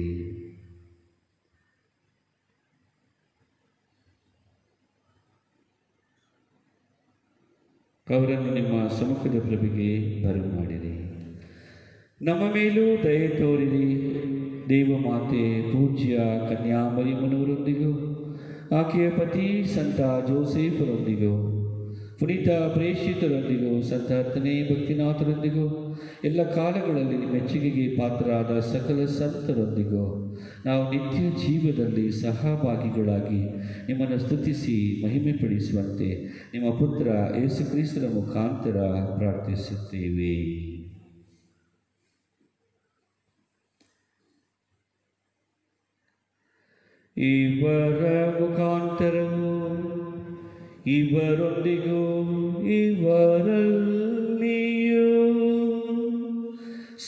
ಅವರನ್ನು ನಿಮ್ಮ ಸಮ್ಮುಖದ ಪ್ರಭೆಗೆ ಬರಮಾಡಿರಿ. ನಮ್ಮ ಮೇಲೂ ದಯೆ ತೋರಿರಿ. ದೇವಮಾತೆ ಪೂಜ್ಯ ಕನ್ಯಾಮರಿಯಮ್ಮನವರೊಂದಿಗೂ ಆಕೆಯ ಪತಿ ಸಂತ ಜೋಸೇಫರೊಂದಿಗೂ ಪುನೀತ ಪ್ರೇಷಿತರೊಂದಿಗೂ ಸಂತ 10ನೇ ಭಕ್ತಿನಾಥರೊಂದಿಗೂ ಎಲ್ಲ ಕಾಲಗಳಲ್ಲಿ ಮೆಚ್ಚುಗೆಗೆ ಪಾತ್ರರಾದ ಸಕಲ ಸಂತರೊಂದಿಗೂ ನಾವು ನಿತ್ಯ ಜೀವದಲ್ಲಿ ಸಹಭಾಗಿಗಳಾಗಿ ನಿಮ್ಮನ್ನು ಸ್ತುತಿಸಿ ಮಹಿಮೆ ಪಡಿಸುವಂತೆ ನಿಮ್ಮ ಪುತ್ರ ಯೇಸು ಕ್ರಿಸ್ತರ ಮುಖಾಂತರ ಪ್ರಾರ್ಥಿಸುತ್ತೇವೆ. ಇವರ ಮುಖಾಂತರವು ಇವರೊಂದಿಗೂ ಇವರಲ್ಲಿಯೂ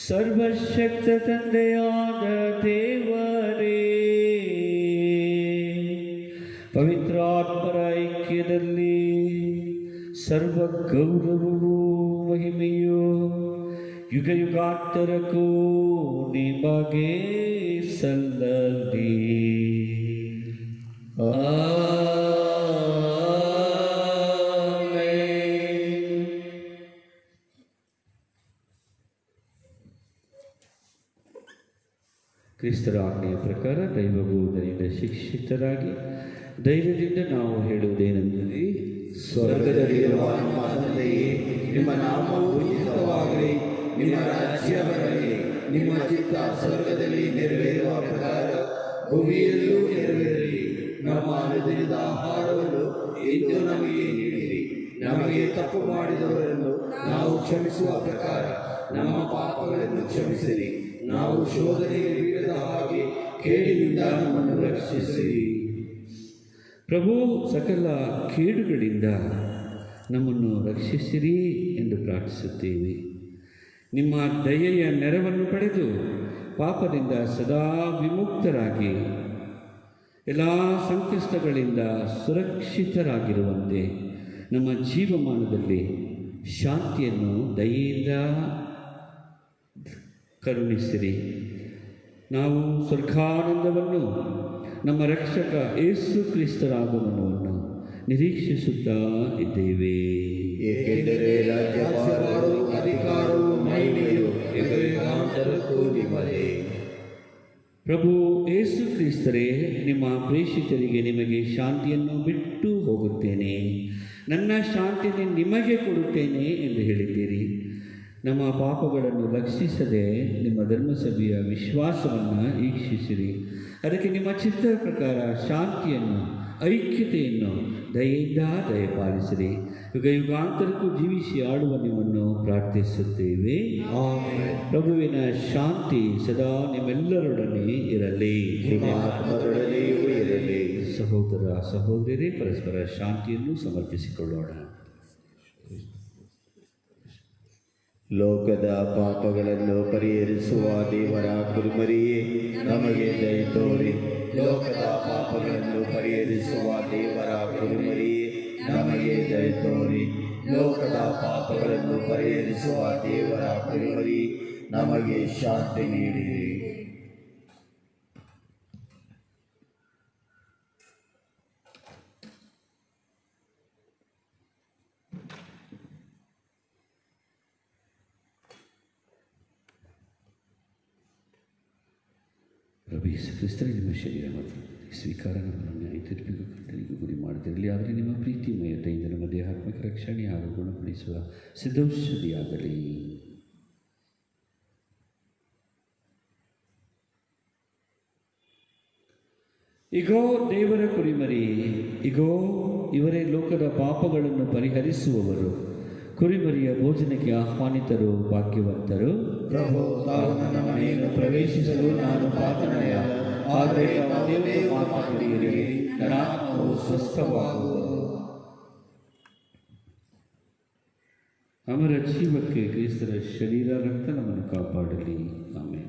ಸರ್ವಶಕ್ತ ತಂದೆಯಾದ ದೇವರೇ ಪವಿತ್ರಾತ್ಮರ ಐಕ್ಯದಲ್ಲಿ ಸರ್ವ ಗೌರವವೂ ಮಹಿಮೆಯೂ ಯುಗ ಯುಗಾಂತರಕ್ಕೂ ನಿಮಗೆ ಸಲ್ಲಲಿ. ಕ್ರಿಸ್ತರ ಆಜ್ಞೆಯ ಪ್ರಕಾರ ದೈವಬೋಧನೆಯಿಂದ ಶಿಕ್ಷಿತರಾಗಿ ಧೈರ್ಯದಿಂದ ನಾವು ಹೇಳುವುದೇನೆಂದರೆ, ಸ್ವರ್ಗದಲ್ಲಿರುವ ನಮ್ಮ ತಂದೆಯೇ, ನಿಮ್ಮ ನಾಮವು ಪೂಜಿತವಾಗಲಿ, ನಿಮ್ಮ ರಾಜ್ಯ ಬರಲಿ, ನಿಮ್ಮ ಚಿತ್ತ ಸ್ವರ್ಗದಲ್ಲಿ ನೆರವೇರುವ ಪ್ರಕಾರ ಭೂಮಿಯಲ್ಲೂ ನೆರವೇರಲಿ. ನಮ್ಮ ಅನುದಿನದ ಆಹಾರವನ್ನು ಇಂದು ನಮಗೆ ನೀಡಿರಿ. ನಮಗೆ ತಪ್ಪು ಮಾಡಿದವರನ್ನು ನಾವು ಕ್ಷಮಿಸುವ ಪ್ರಕಾರ ನಮ್ಮ ಪಾಪಗಳನ್ನು ಕ್ಷಮಿಸಿರಿ. ನಾವು ಶೋಧನೆಗೆ ಬೀಳದ ಹಾಗೆ ಕೇಡಿನಿಂದ ನಮ್ಮನ್ನು ರಕ್ಷಿಸಿರಿ. ಪ್ರಭು ಸಕಲ ಕೇಡುಗಳಿಂದ ನಮ್ಮನ್ನು ರಕ್ಷಿಸಿರಿ ಎಂದು ಪ್ರಾರ್ಥಿಸುತ್ತೇವೆ. ನಿಮ್ಮ ದಯೆಯ ನೆರವನ್ನು ಪಡೆದು ಪಾಪದಿಂದ ಸದಾ ವಿಮುಕ್ತರಾಗಿ ಎಲ್ಲ ಸಂಕಷ್ಟಗಳಿಂದ ಸುರಕ್ಷಿತರಾಗಿರುವಂತೆ ನಮ್ಮ ಜೀವಮಾನದಲ್ಲಿ ಶಾಂತಿಯನ್ನು ದಯೆಯಿಂದ ಕರುಣಿಸಿರಿ. ನಾವು ಸ್ವರ್ಗಾನಂದವನ್ನು ನಮ್ಮ ರಕ್ಷಕ ಯೇಸು ಕ್ರಿಸ್ತರ ಆಗಮನವನ್ನು ನಿರೀಕ್ಷಿಸುತ್ತಾ ಇದ್ದೇವೆ. ಏಕೆಂದರೆ ರಾಜ್ಯಭಾರವು, ಅಧಿಕಾರವು, ಮಹಿಮೆಯು ಯುಗಾಂತರಕ್ಕೂ ನಿಮ್ಮದೇ. ಪ್ರಭು ಯೇಸು ಕ್ರಿಸ್ತರೇ, ನಿಮ್ಮ ಪ್ರೇಷಿತರಿಗೆ ನಿಮಗೆ ಶಾಂತಿಯನ್ನು ಬಿಟ್ಟು ಹೋಗುತ್ತೇನೆ, ನನ್ನ ಶಾಂತಿಯನ್ನು ನಿಮಗೆ ಕೊಡುತ್ತೇನೆ ಎಂದು ಹೇಳಿದ್ದೀರಿ. ನಮ್ಮ ಪಾಪಗಳನ್ನು ಲಕ್ಷಿಸದೆ ನಿಮ್ಮ ಧರ್ಮಸಭೆಯ ವಿಶ್ವಾಸವನ್ನು ಈಕ್ಷಿಸಿರಿ. ಅದಕ್ಕೆ ನಿಮ್ಮ ಚಿತ್ರದ ಪ್ರಕಾರ ಶಾಂತಿಯನ್ನು, ಐಕ್ಯತೆಯನ್ನು ದಯೆಯಿಂದ ದಯಪಾಲಿಸಿರಿ. ಯುಗ ಯುಗಾಂತರಕ್ಕೂ ಜೀವಿಸಿ ಆಡುವ ನಿಮ್ಮನ್ನು ಪ್ರಾರ್ಥಿಸುತ್ತೇವೆ. ಆಮೆನ್. ಪ್ರಭುವಿನ ಶಾಂತಿ ಸದಾ ನಿಮ್ಮೆಲ್ಲರೊಡನೆ ಇರಲಿ, ನಿಮ್ಮ ಆತ್ಮದೊಡನೆಯೂ ಇರಲಿ. ಸಹೋದರ ಸಹೋದರಿ, ಪರಸ್ಪರ ಶಾಂತಿಯನ್ನು ಸಮರ್ಪಿಸಿಕೊಳ್ಳೋಣ. ಲೋಕದ ಪಾಪಗಳನ್ನು ಪರಿಹರಿಸುವ ದೇವರ ಕುರಿಮರಿಯೇ, ನಮಗೆ ದಯೆ ತೋರಿ. ಲೋಕದ ಪಾಪಗಳನ್ನು ಪರಿಹರಿಸುವ ದೇವರ ಕುರಿಮರಿಯೇ, ನಮಗೆ ದಯೆ ತೋರಿ. ಲೋಕದ ಪಾಪಗಳನ್ನು ಪರಿಹರಿಸುವ ದೇವರ ಕುರಿಮರಿ, ನಮಗೆ ಶಾಂತಿ ನೀಡಿರಿ. ಪ್ರಭು ಯೇಸು ಕ್ರಿಸ್ತರೇ, ನಿಮ್ಮ ಶರೀರ ಮತ್ತು ಸ್ವೀಕಾರ ನಮ್ಮನ್ನು ನ್ಯಾಯ ತೀರ್ಪಿಗೂ ಖಂಡನೆಗೂ ಗುರಿ ಮಾಡದಿರಲಿ. ಆದರೆ ನಿಮ್ಮ ಪ್ರೀತಿಮಯ ದಯೆಯಿಂದ ನಮ್ಮ ದೇಹಾತ್ಮಕ ರಕ್ಷಣೆ ಹಾಗೂ ಗುಣಪಡಿಸುವ ಸಿದ್ಧೌಷಧಿಯಾಗಲಿ. ಇಗೋ ದೇವರ ಕುರಿಮರಿ, ಇಗೋ ಇವರೇ ಲೋಕದ ಪಾಪಗಳನ್ನು ಪರಿಹರಿಸುವವರು. ಕುರಿಮರಿಯ ಭೋಜನಕ್ಕೆ ಆಹ್ವಾನಿತರು ಭಾಗ್ಯವಂತರು. ಪ್ರಭು, ತಾವು ನನ್ನ ಮನೆಯನ್ನು ಪ್ರವೇಶಿಸಲು ನಾನು ಪಾತ್ರನಲ್ಲ, ಆದರೆ ತಾವೇ ಮಾತನಾಡಿರಿ, ನನ್ನ ಆತ್ಮವು ಸ್ವಸ್ಥವಾಗುವುದು. ಅಮರ ಜೀವಕ್ಕೆ ಕ್ರಿಸ್ತರ ಶರೀರ ರಕ್ತ ನಮ್ಮನ್ನು ಕಾಪಾಡಲಿ. ಆಮೇಲೆ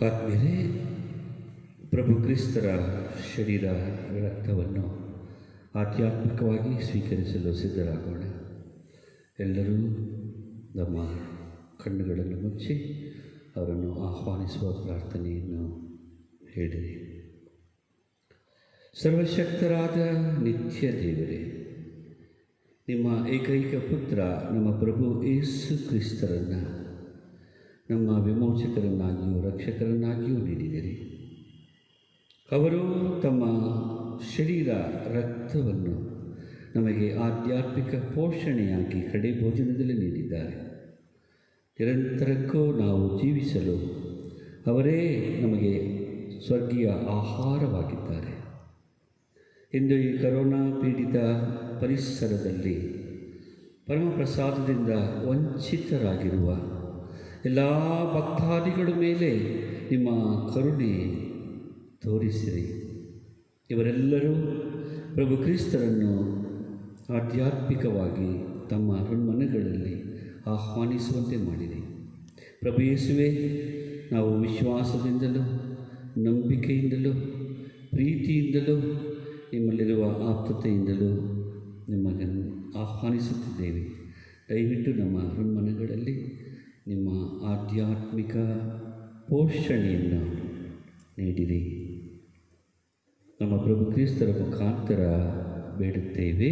ಆದ್ಮೇಲೆ ಪ್ರಭು ಕ್ರಿಸ್ತರ ಶರೀರ ರಕ್ತವನ್ನು ಆಧ್ಯಾತ್ಮಿಕವಾಗಿ ಸ್ವೀಕರಿಸಲು ಸಿದ್ಧರಾಗೋಣ. ಎಲ್ಲರೂ ನಮ್ಮ ಕಣ್ಣುಗಳನ್ನು ಮುಚ್ಚಿ ಅವರನ್ನು ಆಹ್ವಾನಿಸುವ ಪ್ರಾರ್ಥನೆಯನ್ನು ಹೇಳಿರಿ. ಸರ್ವಶಕ್ತರಾದ ನಿತ್ಯ ದೇವರೇ, ನಿಮ್ಮ ಏಕೈಕ ಪುತ್ರ ನಮ್ಮ ಪ್ರಭು ಯೇಸು ಕ್ರಿಸ್ತರನ್ನು ನಮ್ಮ ವಿಮೋಚಕರನ್ನಾಗಿಯೂ ರಕ್ಷಕರನ್ನಾಗಿಯೂ ನೀಡಿದಿರಿ. ಅವರು ತಮ್ಮ ಶರೀರ ರಕ್ತವನ್ನು ನಮಗೆ ಆಧ್ಯಾತ್ಮಿಕ ಪೋಷಣೆಯಾಗಿ ಕಡೆ ಭೋಜನದಲ್ಲಿ ನೀಡಿದ್ದಾರೆ. ನಿರಂತರಕ್ಕೂ ನಾವು ಜೀವಿಸಲು ಅವರೇ ನಮಗೆ ಸ್ವರ್ಗೀಯ ಆಹಾರವಾಗಿದ್ದಾರೆ. ಇಂದು ಈ ಕರೋನಾ ಪೀಡಿತ ಪರಿಸರದಲ್ಲಿ ಪರಮಪ್ರಸಾದದಿಂದ ವಂಚಿತರಾಗಿರುವ ಎಲ್ಲ ಭಕ್ತಾದಿಗಳ ಮೇಲೆ ನಿಮ್ಮ ಕರುಣೆ ತೋರಿಸಿರಿ. ಇವರೆಲ್ಲರೂ ಪ್ರಭು ಕ್ರಿಸ್ತರನ್ನು ಆಧ್ಯಾತ್ಮಿಕವಾಗಿ ತಮ್ಮ ಅರಣ್ಮನೆಗಳಲ್ಲಿ ಆಹ್ವಾನಿಸುವಂತೆ ಮಾಡಿರಿ. ಪ್ರಭು ಯೇಸುವೇ, ನಾವು ವಿಶ್ವಾಸದಿಂದಲೂ ನಂಬಿಕೆಯಿಂದಲೂ ಪ್ರೀತಿಯಿಂದಲೂ ನಿಮ್ಮಲ್ಲಿರುವ ಆಪ್ತತೆಯಿಂದಲೂ ನಿಮಗೆ ಆಹ್ವಾನಿಸುತ್ತಿದ್ದೇವೆ. ದಯವಿಟ್ಟು ನಮ್ಮ ಅರಣ್ಮನೆಗಳಲ್ಲಿ ನಿಮ್ಮ ಆಧ್ಯಾತ್ಮಿಕ ಪೋಷಣೆಯನ್ನು ನೀಡಿರಿ. ನಮ್ಮ ಪ್ರಭು ಕ್ರಿಸ್ತರ ಮುಖಾಂತರ ಬೇಡುತ್ತೇವೆ,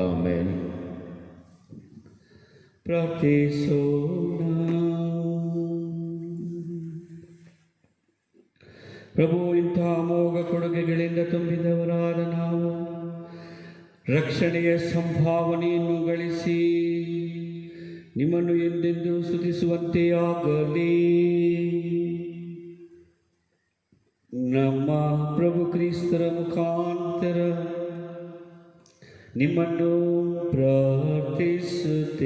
ಆಮೆನ್. ಪ್ರಾರ್ಥಿಸೋಣ. ಪ್ರಭು, ಇಂಥ ಅಮೋಘ ಕೊಡುಗೆಗಳಿಂದ ತುಂಬಿದವರಾದ ನಾವು ರಕ್ಷಣೆಯ ಸಂಭಾವನೆಯನ್ನು ಗಳಿಸಿ ನಿಮ್ಮನ್ನು ಎಂದೆಂದೂ ಸ್ತುತಿಸುವಂತೆ ಆಗಲಿ. ನಮ್ಮ ಪ್ರಭು ಕ್ರಿಸ್ತರ ಮುಖಾಂತರ ನಿಮ್ಮನ್ನು ಪ್ರಾರ್ಥಿಸುತ್ತೇವೆ.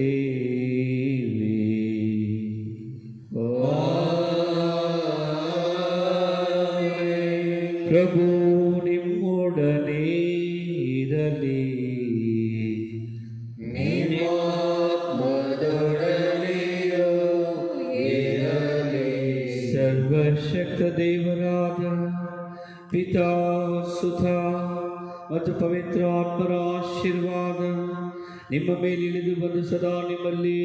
ಪ್ರಭು ನಿಮ್ಮೊಡನೆ ಇರಲಿ. ಸರ್ವಶಕ್ತ ದೇವರಾದ ಪಿತಾ, ಸುತ ಮತ್ತು ಪವಿತ್ರ ಆತ್ಮರ ಆಶೀರ್ವಾದ ನಿಮ್ಮ ಮೇಲೆ ಇಳಿದು ಬಂದು ಸದಾ ನಿಮ್ಮಲ್ಲಿ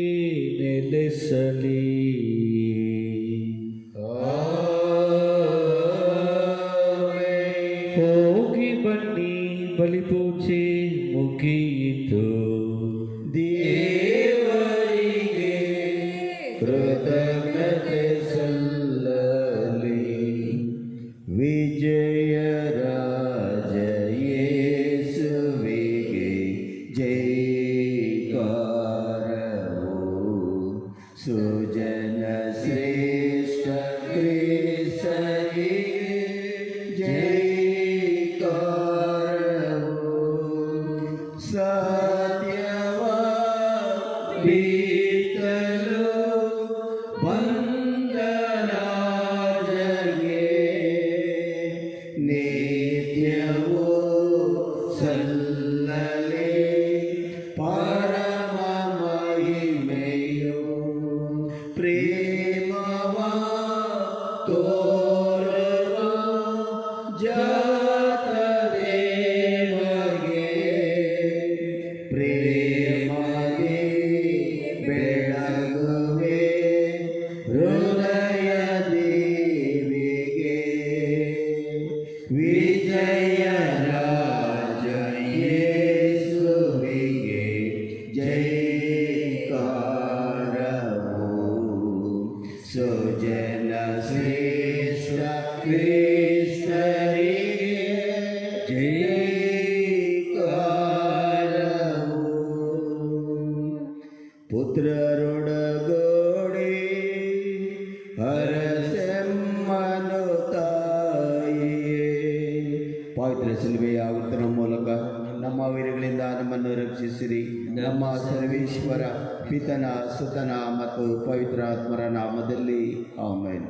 ನೆಲೆಸಲಿ. ಹೋಗಿ ಬನ್ನಿ, ಬಲಿಪೂಜೆ ಮುಗಿಯಿತು. ದೇವರಿಗೆ ಕೃತಜ್ಞತೆ ಸಲ್ಲಲಿ. ವಿಜಯರಾಜ ಯೇಸುವಿಗೆ ಜೈಕಾರವು. ಸುಜನ ಶ್ರೇಷ್ಠ ಕ್ರಿಸ್ತರಿಗೆ ಜೈಕಾರವು. ಸತ್ಯವ ಬೀತಲು ಬಂದರಾಜಗೆ ನಿತ್ಯವೂ ಸಲ್ಲಲಿ ಪರಮ ಮಹಿಮೆಯು. ಪ್ರೇಮವ ತೋರುವ ಜಾತ ದೇವಗೆ ಪ್ರೇಮಗೆ ಬೆಳಗುವೆ ಹೃದಯ ದೇವಿಗೆ. ವಿಜಯರಾಜ ಯೇಸುವಿಗೆ ಜೈಕಾರವು. ಸುಜನ ಶ್ರೇಷ್ಠ ಕ್ರಿಸ್ತರಿಗೆ ಜೈಕಾರವು. ಪುತ್ರರೊಡಗೂಡಿ ಹರಸೆಮ್ಮನು ತಾಯಿಯೇ. ಪವಿತ್ರ ಶಿಲುಬೆಯ ಉತ್ತರ ಮೂಲಕ ನಮ್ಮ ವೈರಿಗಳಿಂದ ನಮ್ಮನ್ನು ರಕ್ಷಿಸಿರಿ. ನಮ್ಮ ಸರ್ವೇಶ್ವರ ಪಿತನ ಸುತನ ಮತ್ತು ಪವಿತ್ರ ಆತ್ಮರ ನಾಮದಲ್ಲಿ ಆಮೆನ್.